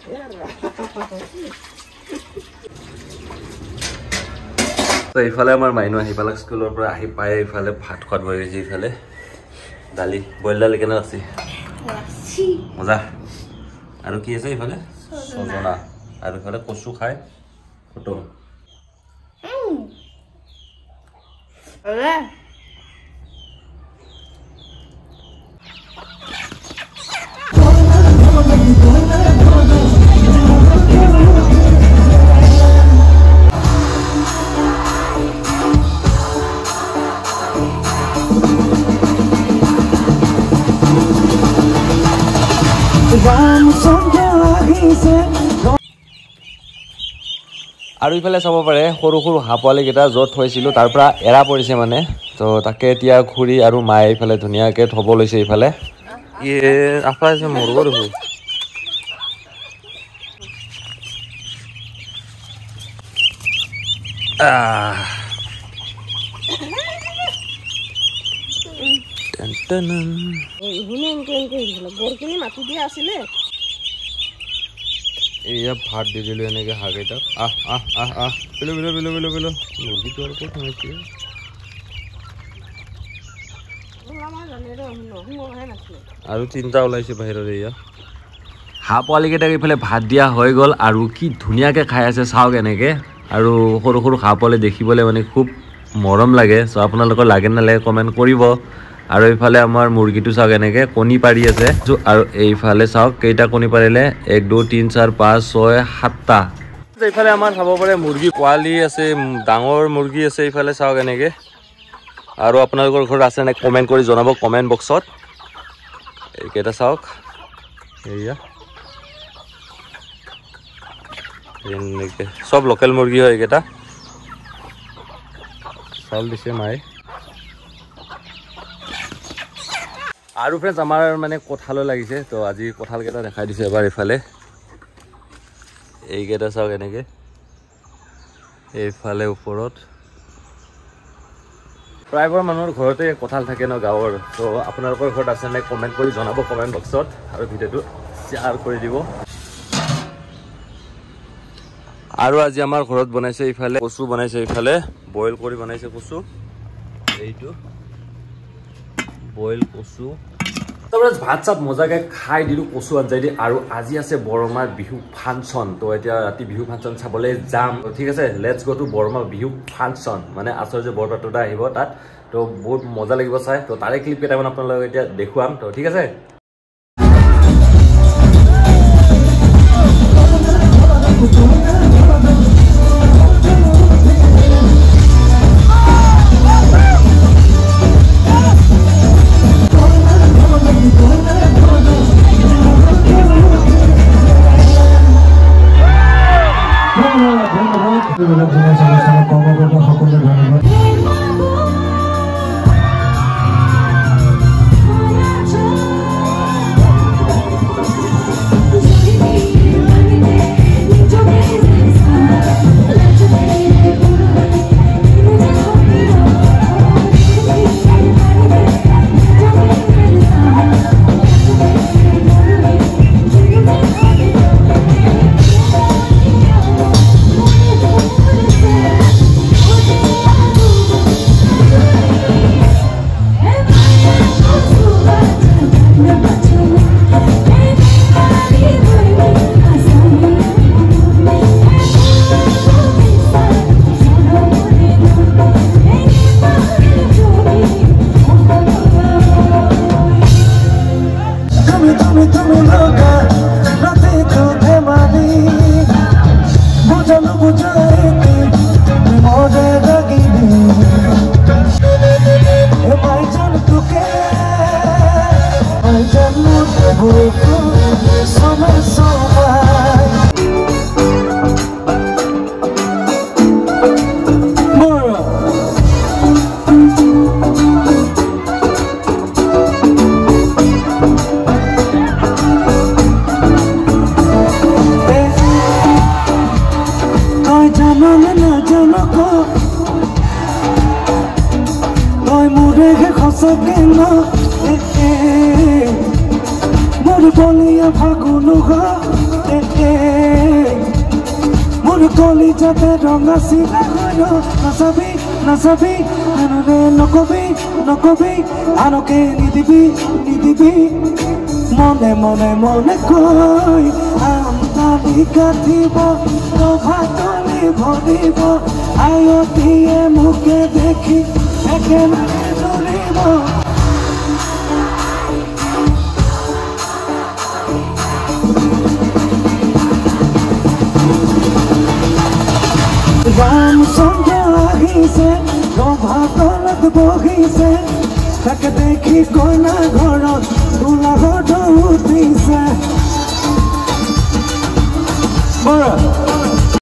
তো এইফালে আমাৰ মাইনু আহি পালে স্কুলৰ পৰা আহি পাই এইফালে ভাত খোৱাত বহি গৈছে এইফালে দালি বইল দালি কেনে আছে মজা আৰু কি আছে এইফালে সজনা আৰু এইফালে কচু খাই ফটো আৰু ইফালে চাব পাৰে সৰু সৰু হাঁহ পোৱালিকেইটা য'ত থৈছিলোঁ তাৰ পৰা এৰা পৰিছে মানে তো তাকে এতিয়া খুৰী আৰু মায়ে এইফালে ধুনীয়াকৈ থ'ব লৈছে এইফালে আছে মোৰ দেখো এয়া ভাত দি দিলোঁ এনেকৈ হাঁহকেইটাক পেলো মুৰ্গীটো আৰু ক'ত সোমাইছে আৰু তিনিটা ওলাইছে বাহিৰত এয়া হাঁহ পোৱালিকেইটাক এইফালে ভাত দিয়া হৈ গ'ল আৰু কি ধুনীয়াকৈ খাই আছে চাওক এনেকৈ আৰু সৰু সৰু হাঁহ পোৱালি দেখিবলৈ মানে খুব মৰম লাগে চ' আপোনালোকৰ লাগে নালাগে কমেণ্ট কৰিব আৰু এইফালে আমাৰ মুৰ্গীটো চাওক এনেকৈ কণী পাৰি আছে আৰু এইফালে চাওক কেইটা কণী পাৰিলে 1 2 3 4 5 6 7টা এইফালে আমাৰ চাব পাৰে মুৰ্গী পোৱালি আছে ডাঙৰ মুৰ্গী আছে এইফালে চাওক এনেকৈ আৰু আপোনালোকৰ ঘৰত আছে নে কমেণ্ট কৰি জনাব কমেণ্ট বক্সত এইকেইটা চাওক এয়া এনেকৈ চব লোকেল মুৰ্গী হয় এইকেইটা চাউল দিছে মায়ে আৰু ফ্ৰেণ্ডছ আমাৰ মানে কঁঠালো লাগিছে তো আজি কঁঠালকেইটা দেখাই দিছোঁ এবাৰ এইফালে এইকেইটা চাওক এনেকৈ এইফালে ওপৰত প্ৰায়বোৰ মানুহৰ ঘৰতে কঁঠাল থাকে ন গাঁৱৰ তো আপোনালোকৰ ঘৰত আছে নে কমেণ্ট কৰি জনাব কমেণ্ট বক্সত আৰু ভিডিঅ'টো শ্বেয়াৰ কৰি দিব আৰু আজি আমাৰ ঘৰত বনাইছে এইফালে কচু বনাইছে এইফালে বইল কৰি বনাইছে কচু এইটো বইল কচু তাৰপিছত ভাত চাত মজাকৈ খাই দিলোঁ কচু আঞ্জাই দি আৰু আজি আছে বৰমাৰ বিহু ফাংচন তো এতিয়া ৰাতি বিহু ফাংচন চাবলৈ যাম ঠিক আছে লেটছ গ' টু বৰমাৰ বিহু ফাংচন মানে আচৰ্য বৰপাত্ৰটা আহিব তাত তো বহুত মজা লাগিব চাই তো তাৰে ক্লিপ কেইটামান আপোনালোকক এতিয়া দেখুৱাম তো ঠিক আছে Mori bolia fagunuga মোৰ কলিজাতে ৰং আছিলে নাচাবি নাচাবি আনৰে নকবি নকবি আনকে নিদিবি নিদিবি মনে মনে মনে কৈ আমদানি কাটিব ৰভাতলি ভৰিব আয়তীয়ে মোকে দেখি একেবাৰে ধৰিব ৰামচন্দ্ৰ আহিছে ৰভাতলত বহিছে তাকে দেখি কইনা ঘৰত গোলাঘাট উঠিছে